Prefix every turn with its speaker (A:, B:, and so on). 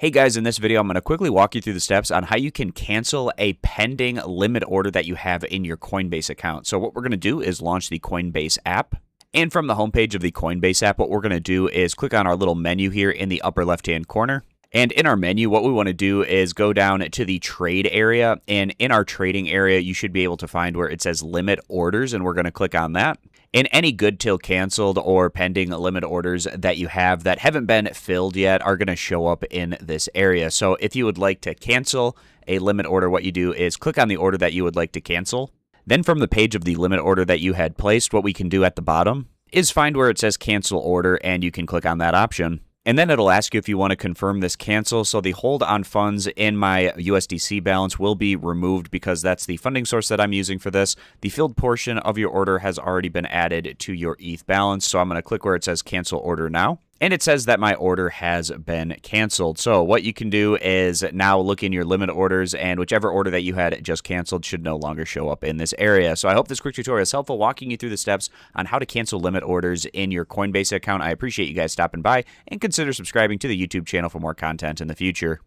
A: Hey guys, in this video, I'm going to quickly walk you through the steps on how you can cancel a pending limit order that you have in your Coinbase account. So what we're going to do is launch the Coinbase app. And from the homepage of the Coinbase app, what we're going to do is click on our little menu here in the upper left-hand corner. And in our menu, what we want to do is go down to the trade area. And in our trading area, you should be able to find where it says limit orders, and we're going to click on that. And any good till canceled or pending limit orders that you have that haven't been filled yet are going to show up in this area. So if you would like to cancel a limit order, what you do is click on the order that you would like to cancel. Then from the page of the limit order that you had placed, what we can do at the bottom is find where it says cancel order, and you can click on that option. And then it'll ask you if you want to confirm this cancel. So the hold on funds in my USDC balance will be removed because that's the funding source that I'm using for this. The filled portion of your order has already been added to your ETH balance. So I'm going to click where it says cancel order now. And it says that my order has been canceled. So what you can do is now look in your limit orders, and whichever order that you had just canceled should no longer show up in this area. So I hope this quick tutorial is helpful, walking you through the steps on how to cancel limit orders in your Coinbase account. I appreciate you guys stopping by, and consider subscribing to the YouTube channel for more content in the future.